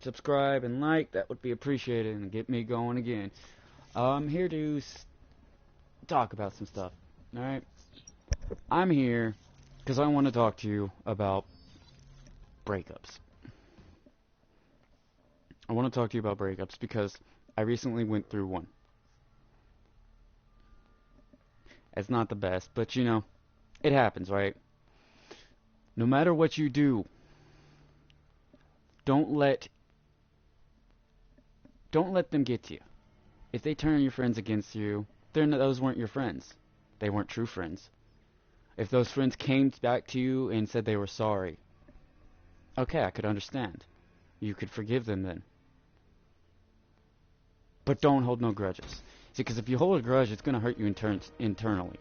subscribe and like. That would be appreciated and get me going again. I'm here to talk about some stuff. Alright? I'm here because I want to talk to you about breakups. I want to talk to you about breakups because I recently went through one. It's not the best, but you know, it happens, right? No matter what you do, don't let them get to you. If they turn your friends against you, those weren't your friends. They weren't true friends. If those friends came back to you and said they were sorry, okay, I could understand. You could forgive them then. But don't hold no grudges. See, because if you hold a grudge, it's going to hurt you internally.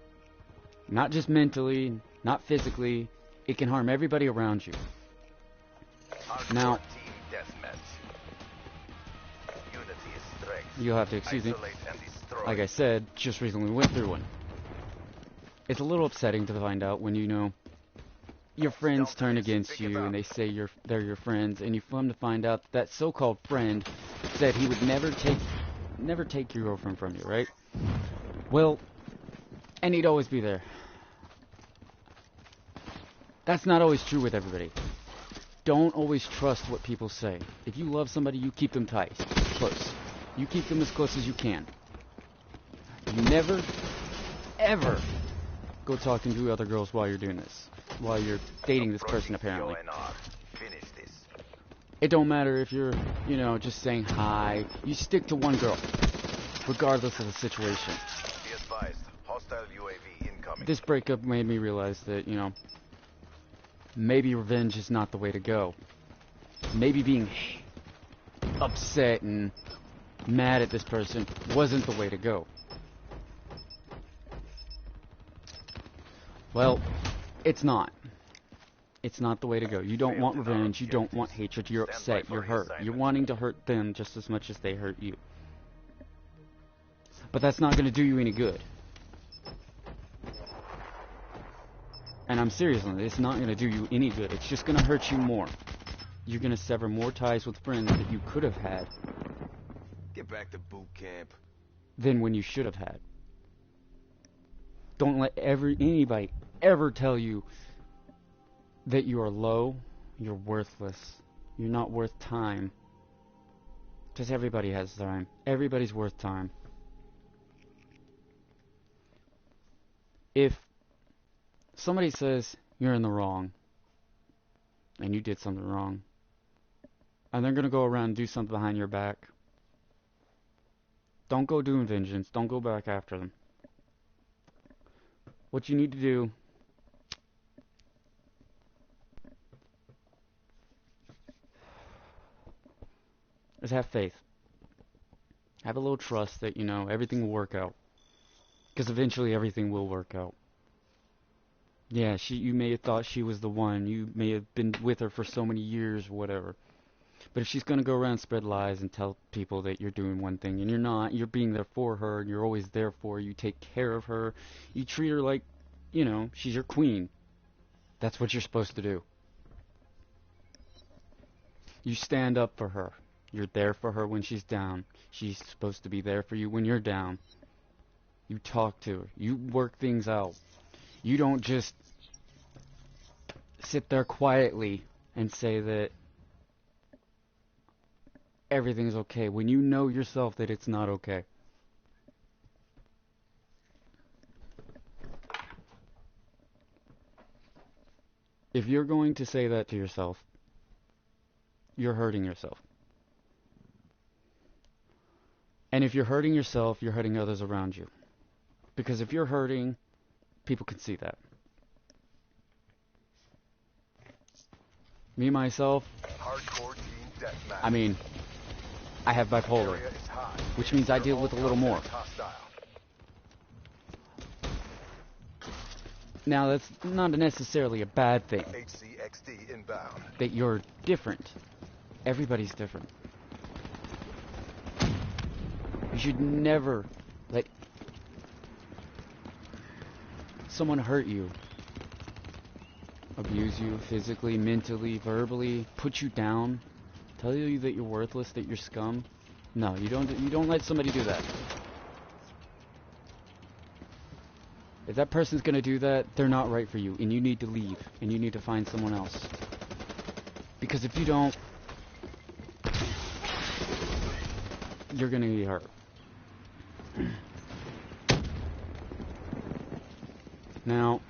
Not just mentally, not physically. It can harm everybody around you. Now, you'll have to excuse me. Like I said, just recently went through one. It's a little upsetting to find out when you know your friends turn against you and they say they're your friends, and you come to find out that so-called friend said he would never take your girlfriend from you, right? Well, and he'd always be there. That's not always true with everybody. Don't always trust what people say. If you love somebody, you keep them tight, close. You keep them as close as you can. You never, ever go talking to other girls while you're doing this. While you're dating this person, apparently. It don't matter if you're, you know, just saying hi. You stick to one girl, regardless of the situation. This breakup made me realize that, you know, maybe revenge is not the way to go. Maybe being upset and mad at this person wasn't the way to go. Well, it's not. It's not the way to go. You don't want revenge. You don't want hatred. You're upset. You're hurt. You're wanting to hurt them just as much as they hurt you. But that's not going to do you any good. And I'm serious on this. It's not going to do you any good. It's just going to hurt you more. You're going to sever more ties with friends that you could have had. Get back to boot camp. Than when you should have had. Don't let anybody ever tell you that you are low, you're worthless, you're not worth time. Because everybody has time. Everybody's worth time. If somebody says you're in the wrong, and you did something wrong, and they're going to go around and do something behind your back, don't go doing vengeance. Don't go back after them. What you need to do is have faith. Have a little trust that, you know, everything will work out. Because eventually everything will work out. Yeah, you may have thought she was the one. You may have been with her for so many years, whatever. But if she's going to go around and spread lies and tell people that you're doing one thing and you're not, you're being there for her, and you're always there for her, you take care of her, you treat her like, you know, she's your queen. That's what you're supposed to do. You stand up for her. You're there for her when she's down. She's supposed to be there for you when you're down. You talk to her. You work things out. You don't just sit there quietly and say that everything's okay when you know yourself that it's not okay. If you're going to say that to yourself, you're hurting yourself. And if you're hurting yourself, you're hurting others around you. Because if you're hurting, people can see that. Me, myself, I mean, I have bipolar, which means I deal with a little more. Now, that's not necessarily a bad thing. That you're different. Everybody's different. You should never let someone hurt you, abuse you physically, mentally, verbally, put you down, tell you that you're worthless, that you're scum. No, you don't let somebody do that. If that person's gonna do that, they're not right for you, and you need to leave, and you need to find someone else. Because if you don't, you're gonna get hurt. Now,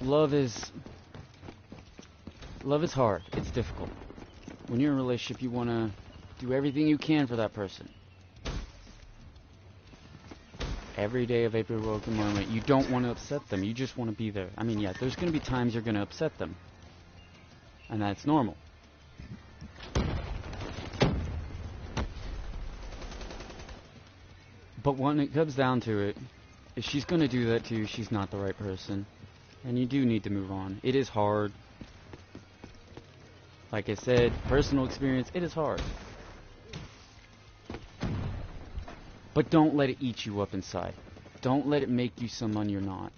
love is hard. It's difficult. When you're in a relationship, you want to do everything you can for that person. Every day of every broken moment, you don't want to upset them. You just want to be there. I mean, yeah, there's going to be times you're going to upset them. And that's normal. But when it comes down to it, if she's going to do that to you, she's not the right person. And you do need to move on. It is hard. Like I said, personal experience, it is hard. But don't let it eat you up inside. Don't let it make you someone you're not.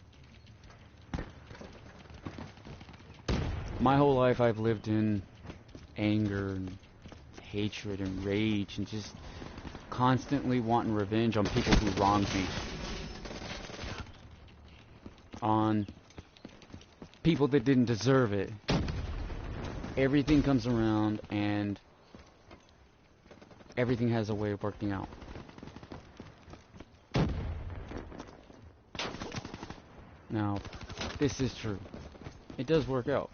My whole life I've lived in anger and hatred and rage and just constantly wanting revenge on people who wronged me. On people that didn't deserve it. Everything comes around and everything has a way of working out. Now, this is true. It does work out.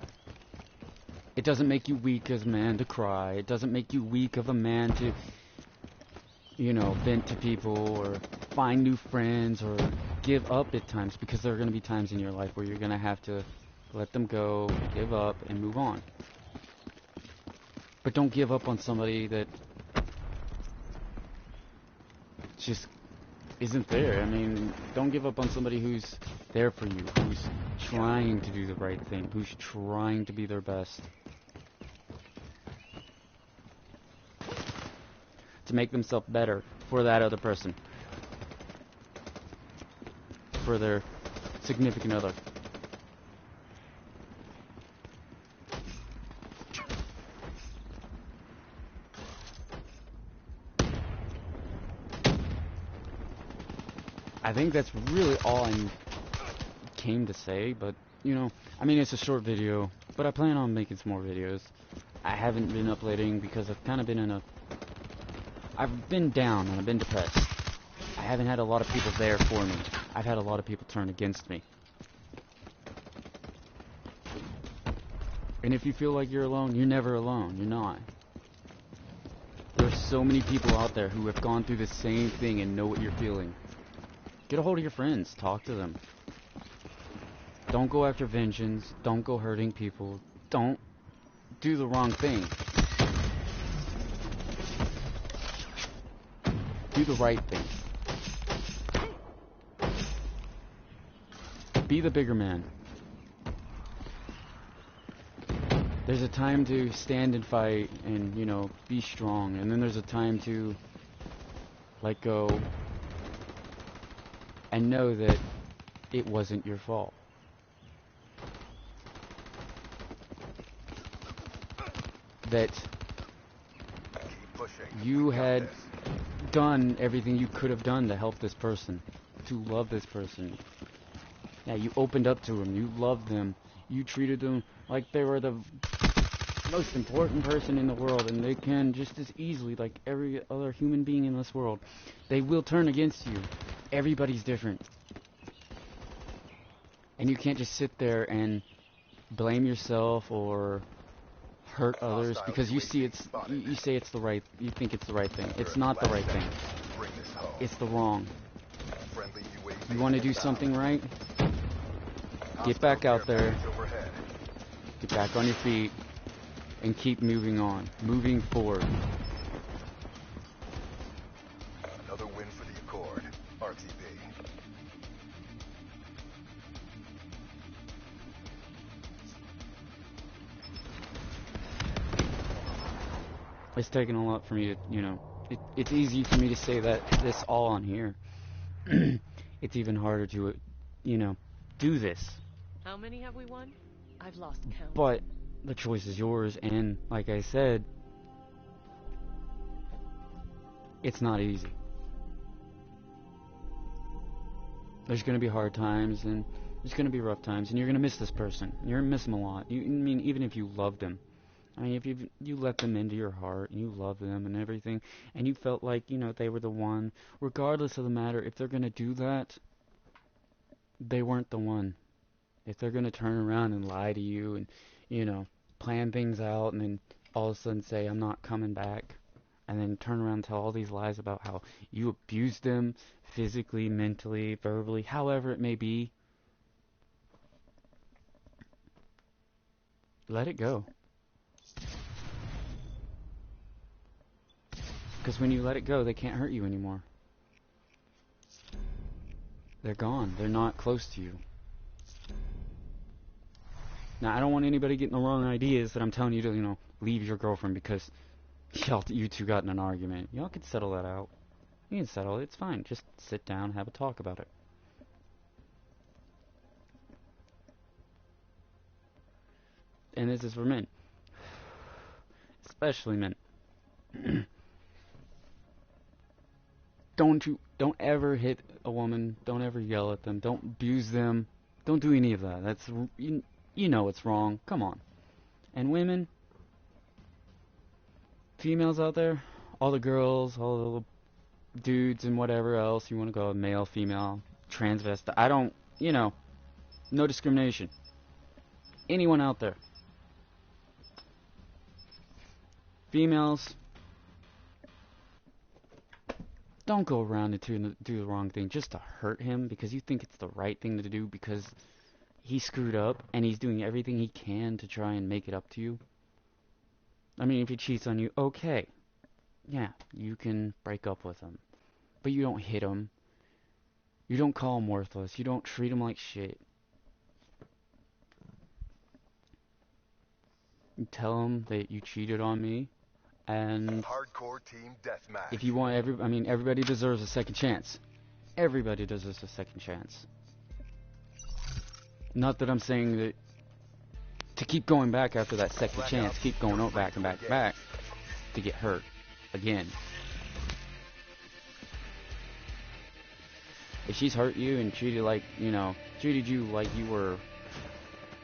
It doesn't make you weak as a man to cry. It doesn't make you weak of a man to, you know, vent to people or find new friends or give up at times, because there are going to be times in your life where you're going to have to let them go, give up, and move on. But don't give up on somebody that just isn't there. I mean, don't give up on somebody who's there for you, who's trying to do the right thing, who's trying to be their best. To make themselves better for that other person. For their significant other. I think that's really all I came to say, but, you know, I mean, it's a short video, but I plan on making some more videos. I haven't been uploading because I've kind of been in a... I've been down and I've been depressed. I haven't had a lot of people there for me. I've had a lot of people turn against me. And if you feel like you're alone, you're never alone. You're not. There's so many people out there who have gone through the same thing and know what you're feeling. Get a hold of your friends. Talk to them. Don't go after vengeance. Don't go hurting people. Don't do the wrong thing. Do the right thing. Be the bigger man. There's a time to stand and fight and, you know, be strong. And then there's a time to let go and know that it wasn't your fault. That you had done everything you could have done to help this person, to love this person. Yeah, you opened up to them, you loved them, you treated them like they were the most important person in the world, and they can just as easily, like every other human being in this world, they will turn against you. Everybody's different. And you can't just sit there and blame yourself or hurt others because you see it's you say it's the right, you think it's the right thing. It's not the right thing. It's the wrong. You want to do something right? Get back out there. Get back on your feet and keep moving on, moving forward. Another win for the Accord. RTP. It's taken a lot for me to, you know, it's easy for me to say that this all on here. It's even harder to, you know, do this. How many have we won? I've lost count. But the choice is yours, and like I said, it's not easy. There's going to be hard times, and there's going to be rough times, and you're going to miss this person. You're going to miss them a lot. I mean, even if you love them. I mean, if you let them into your heart, and you love them and everything, and you felt like, you know, they were the one, regardless of the matter, if they're going to do that, they weren't the one. If they're going to turn around and lie to you and, you know, plan things out and then all of a sudden say, I'm not coming back, and then turn around and tell all these lies about how you abused them physically, mentally, verbally, however it may be, let it go. Because when you let it go, they can't hurt you anymore. They're gone. They're not close to you. Now, I don't want anybody getting the wrong ideas that I'm telling you to, you know, leave your girlfriend because you two got in an argument. Y'all can settle that out. You can settle it. It's fine. Just sit down, have a talk about it. And this is for men. Especially men. Don't ever hit a woman. Don't ever yell at them. Don't abuse them. Don't do any of that. That's you know it's wrong. Come on. And women, females out there, all the girls, all the dudes and whatever else you want to go, male, female, transvestite. I don't, you know, no discrimination. Anyone out there. Females, don't go around and do the wrong thing just to hurt him because you think it's the right thing to do because he screwed up and he's doing everything he can to try and make it up to you. I mean, if he cheats on you, okay. Yeah, you can break up with him. But you don't hit him. You don't call him worthless. You don't treat him like shit. You tell him that you cheated on me. And Hardcore team deathmatch. if you want everybody deserves a second chance. Everybody deserves a second chance. Not that I'm saying that to keep going back after that second chance, keep going back and back and back to get hurt again. If she's hurt you and treated you like you were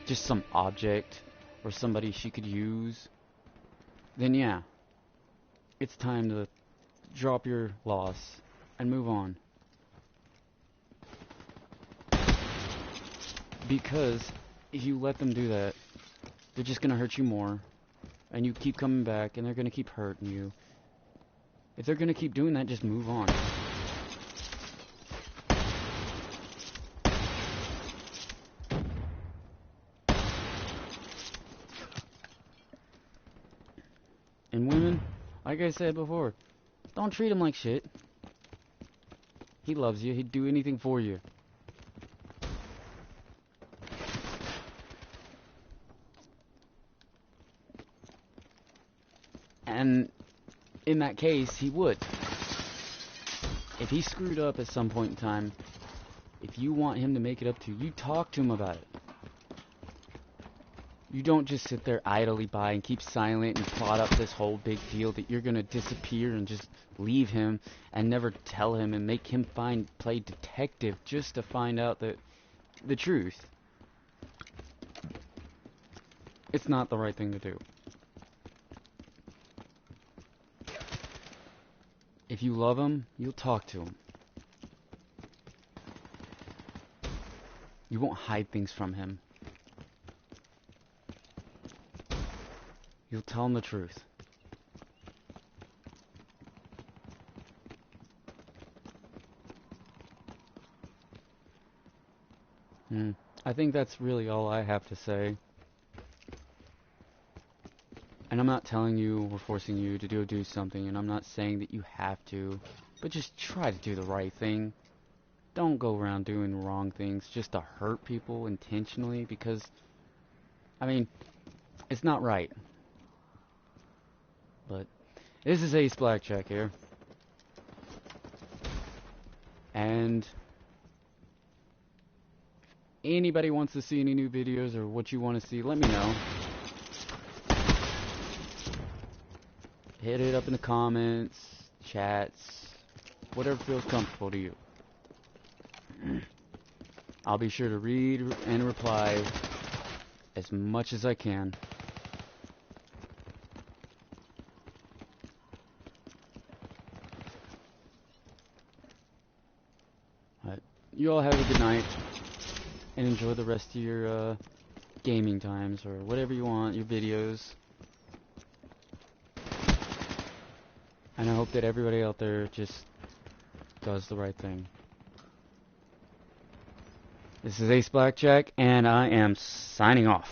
just some object or somebody she could use, then yeah, it's time to drop your loss and move on. Because if you let them do that, they're just going to hurt you more. And you keep coming back, and they're going to keep hurting you. If they're going to keep doing that, just move on. And women, like I said before, don't treat him like shit. He loves you. He'd do anything for you. And in that case, he would. If he screwed up at some point in time, if you want him to make it up to you, you talk to him about it. You don't just sit there idly by and keep silent and plot up this whole big deal that you're gonna disappear and just leave him and never tell him and make him play detective just to find out the truth. It's not the right thing to do. If you love him, you'll talk to him. You won't hide things from him. You'll tell him the truth. I think that's really all I have to say. And I'm not telling you or forcing you to do something, and I'm not saying that you have to, but just try to do the right thing. Don't go around doing wrong things just to hurt people intentionally, because, I mean, it's not right. But this is Ace Blackjack here. And anybody wants to see any new videos or what you want to see, let me know. Hit it up in the comments, chats, whatever feels comfortable to you. I'll be sure to read and reply as much as I can. You all have a good night and enjoy the rest of your gaming times or whatever you want, your videos. And I hope that everybody out there just does the right thing. This is Ace Blackjack, and I am signing off.